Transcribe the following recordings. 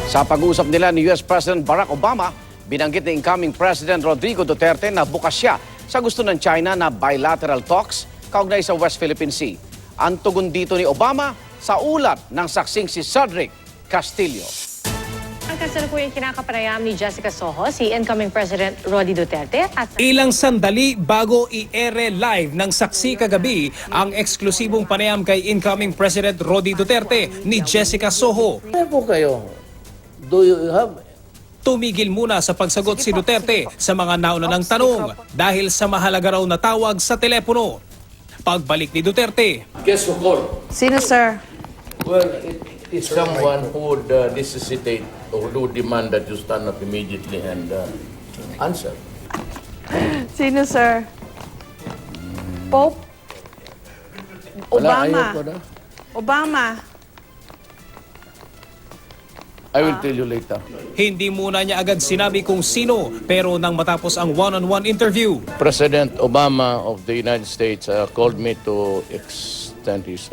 Sa pag-uusap nila ni US President Barack Obama, binanggit ni incoming President Rodrigo Duterte na bukas siya sa gusto ng China na bilateral talks kaugnay sa West Philippine Sea. Ang tugon dito ni Obama sa ulat ng saksing si Cedric Castillo. Ang kasalukuyang kinakapanayam ni Jessica Soho, si incoming President Rodi Duterte at Ilang sandali bago i-ere live ng saksi kagabi ang eksklusibong panayam kay incoming President Rodi Duterte ni Jessica Soho. Ano po kayo? Do you have... Tumigil muna sa pagsagot si Duterte sa mga nauna ng tanong dahil sa mahalaga raw na tawag sa telepono. Pagbalik ni Duterte, Guess who called? Sino, sir? Well, it is someone who would necessitate or who would demand that you stand up immediately and answer. Sino, sir? Pope? Wala, Obama? ayoko na. Obama? I will tell you later. hindi muna niya agad sinabi kung sino pero nang matapos ang one-on-one interview, President Obama of the United States called me to extend his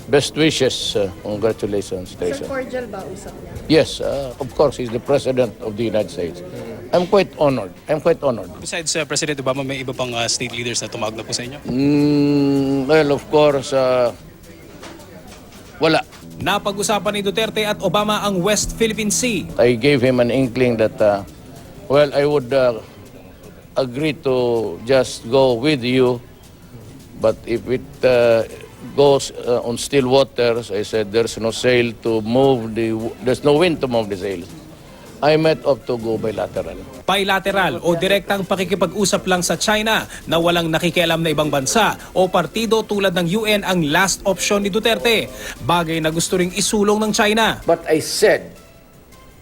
best wishes. Congratulations, Station. Cordial ba usap niya? Yes, of course, he's the President of the United States. I'm quite honored. Besides President Obama, may iba pang state leaders na tumawag na po sa inyo? Well, of course, wala. napag-usapan ni Duterte at Obama ang West Philippine Sea. I gave him an inkling that, well, I would agree to just go with you, but if it goes on still waters, I said there's no sail to move there's no wind to move the sails. I might opt to go bilateral. Bilateral o direktang pakikipag-usap lang sa China na walang nakikialam na ibang bansa o partido tulad ng UN ang last option ni Duterte. Bagay na gusto ring isulong ng China. But I said,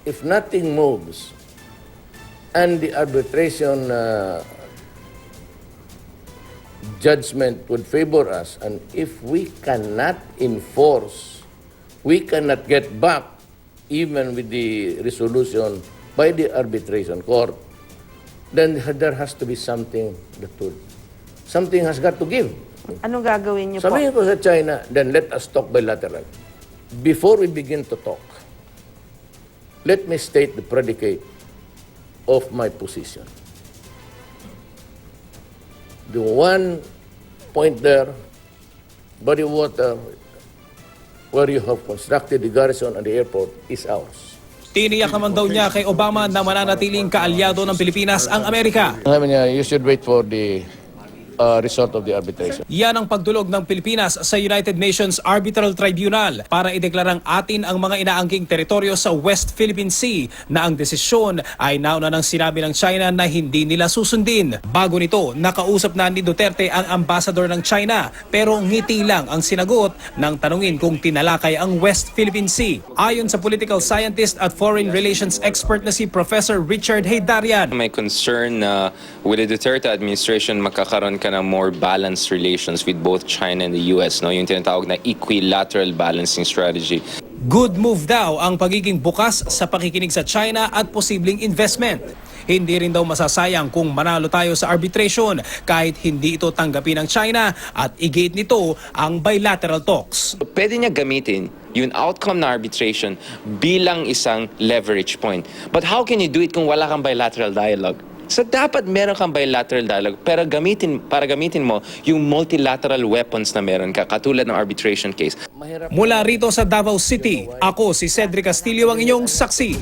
if nothing moves and the arbitration judgment would favor us, and if we cannot enforce, we cannot get back even with the resolution by the arbitration court, then there has to be something something has got to give. Anong gagawin niyo po? Sabihin ko sa China, then let us talk bilateral. Before we begin to talk, let me state the predicate of my position. The one point there, body of water, where you have constructed the garrison and the airport is ours. Tiniyak naman daw niya kay Obama na mananatiling kaalyado ng Pilipinas ang Amerika. I mean, you should wait for the result of the arbitration. Yan ang pagdulog ng Pilipinas sa United Nations Arbitral Tribunal para ideklarang atin ang mga inaangking teritoryo sa West Philippine Sea na ang desisyon ay nauna ng sinabi ng China na hindi nila susundin. Bago nito, nakausap na ni Duterte ang ambassador ng China pero ngiti lang ang sinagot nang tanungin kung tinalakay ang West Philippine Sea. Ayon sa political scientist at foreign relations expert na si Professor Richard Heydarian. May concern na with the Duterte administration makakaroon ka ng more balanced relations with both China and the US, no? Yung tinatawag na equilateral balancing strategy. Good move daw ang pagiging bukas sa pakikinig sa China at posibleng investment. Hindi rin daw masasayang kung manalo tayo sa arbitration kahit hindi ito tanggapin ng China at igate nito ang bilateral talks. Pwede niya gamitin yung outcome na arbitration bilang isang leverage point. But how can you do it kung wala kang bilateral dialogue? So dapat meron kang bilateral dialogue para gamitin mo yung multilateral weapons na meron ka, katulad ng arbitration case. Mula rito sa Davao City, ako si Cedric Castillo ang inyong saksi.